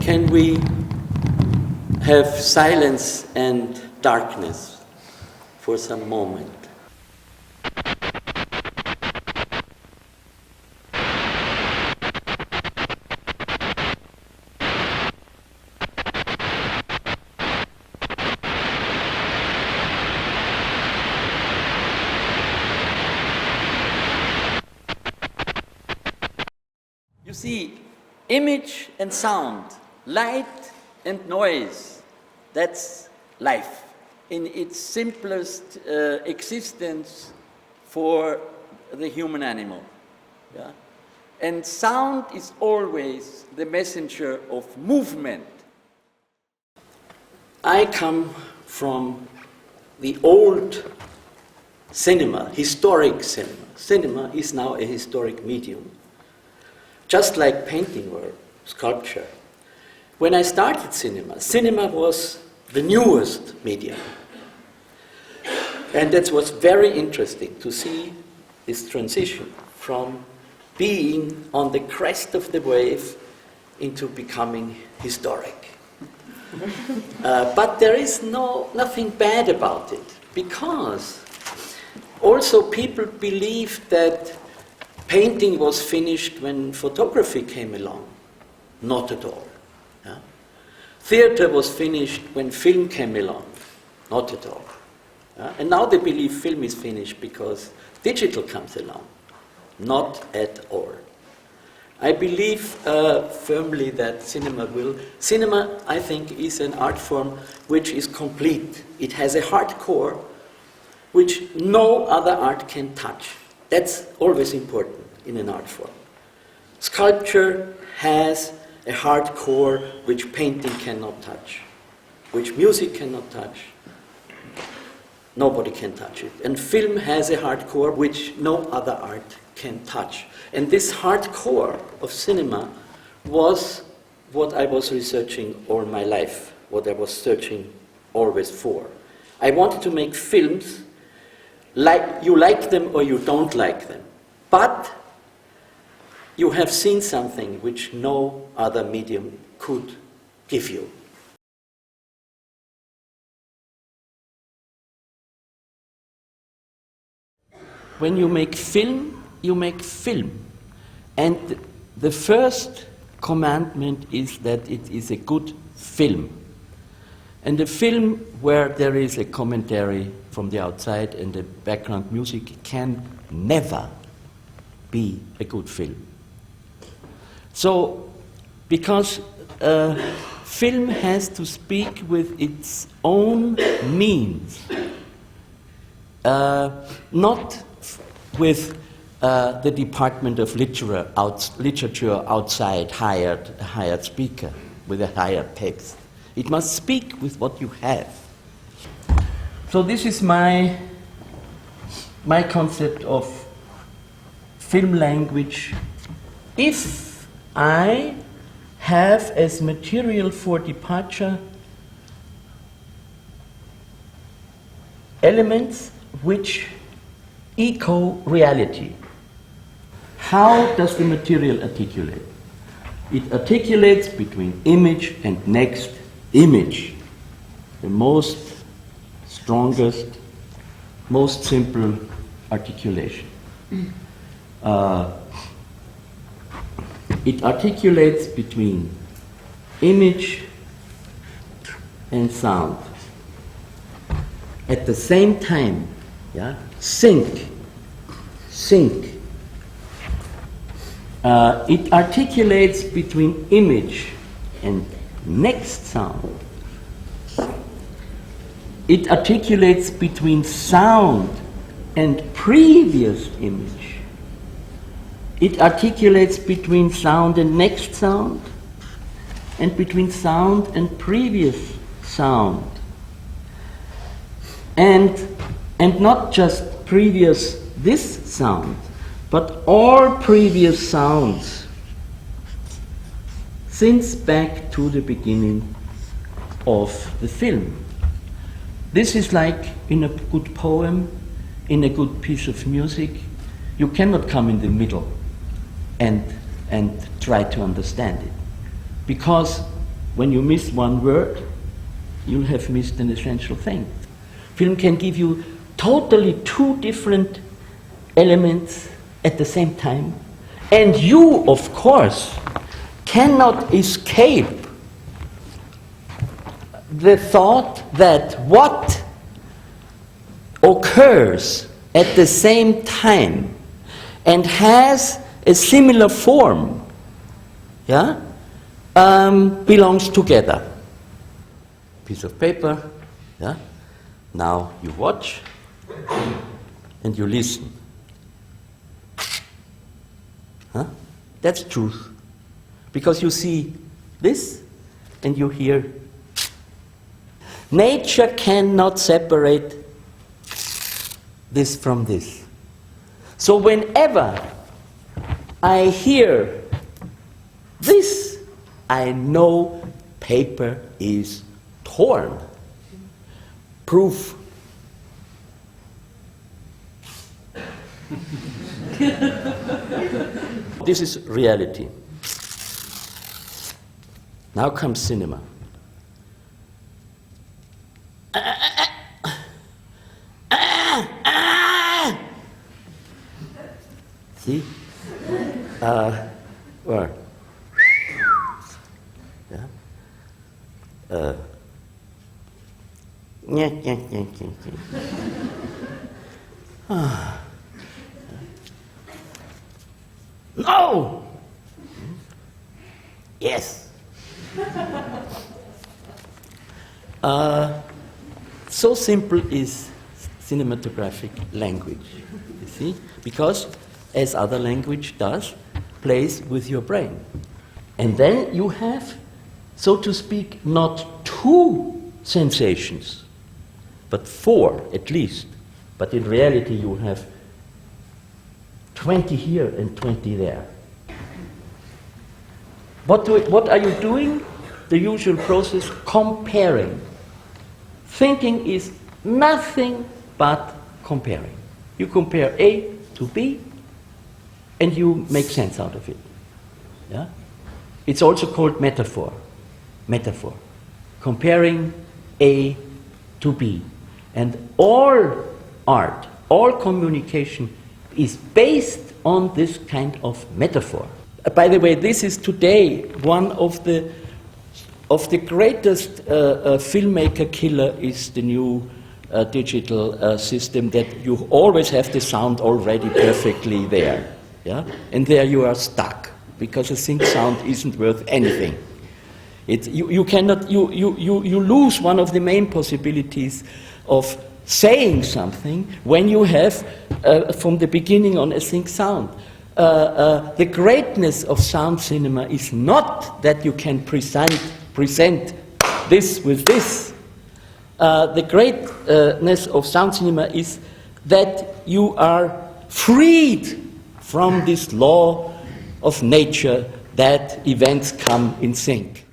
can we have silence and darkness for some moment? You see, image and sound, light and noise, that's life in its simplest existence for the human animal. Yeah? And sound is always the messenger of movement. I come from the old cinema, historic cinema. Cinema is now a historic medium, just like painting or sculpture. When I started cinema, cinema was the newest medium. And that was very interesting to see this transition from being on the crest of the wave into becoming historic. But there is nothing bad about it, because also people believed that painting was finished when photography came along. Not at all. Yeah? Theater was finished when film came along. Not at all. Yeah? And now they believe film is finished because digital comes along. Not at all. I believe firmly that cinema, I think, is an art form which is complete. It has a hard core which no other art can touch. That's always important in an art form. Sculpture has a hard core which painting cannot touch, which music cannot touch. Nobody can touch it. And film has a hard core which no other art can touch. And this hard core of cinema was what I was researching all my life, what I was searching always for. I wanted to make films like you like them or you don't like them, but you have seen something which no other medium could give you. When you make film, you make film. And the first commandment is that it is a good film. And a film where there is a commentary from the outside and the background music can never be a good film. So, because film has to speak with its own means, not with the Department of Literature outside hired speaker with a hired text. It must speak with what you have. So this is my concept of film language. If I have as material for departure elements which echo reality, how does the material articulate? It articulates between image and next image, the most strongest, most simple articulation. It articulates between image and sound. At the same time, yeah, sync. It articulates between image and next sound. It articulates between sound and previous image. It articulates between sound and next sound, and between sound and previous sound. And not just previous this sound, but all previous sounds since back to the beginning of the film. This is like in a good poem, in a good piece of music. You cannot come in the middle and try to understand it, because when you miss one word, you'll have missed an essential thing. Film can give you totally two different elements at the same time, and you, of course, cannot escape the thought that what occurs at the same time and has a similar form, yeah, belongs together. Piece of paper, yeah. Now you watch and you listen. Huh? That's truth. Because you see this and you hear. Nature cannot separate this from this. So whenever I hear this, I know paper is torn. Proof. This is reality. Now comes cinema. See? Or, yeah. No! Yes. So simple is cinematographic language, you see? Because, as other language does, plays with your brain. And then you have, so to speak, not two sensations, but four at least. But in reality you have 20 here and 20 there. What are you doing? The usual process, comparing. Thinking is nothing but comparing. You compare A to B and you make sense out of it. Yeah? It's also called metaphor. Metaphor. Comparing A to B. And all art, all communication is based on this kind of metaphor. By the way, this is today one of the greatest filmmaker killer is the new digital system that you always have the sound already perfectly there. Yeah? And there you are stuck, because a sync sound isn't worth anything. You lose one of the main possibilities of saying something when you have from the beginning on a sync sound. The greatness of sound cinema is not that you can present this with this. The greatness of sound cinema is that you are freed from this law of nature that events come in sync.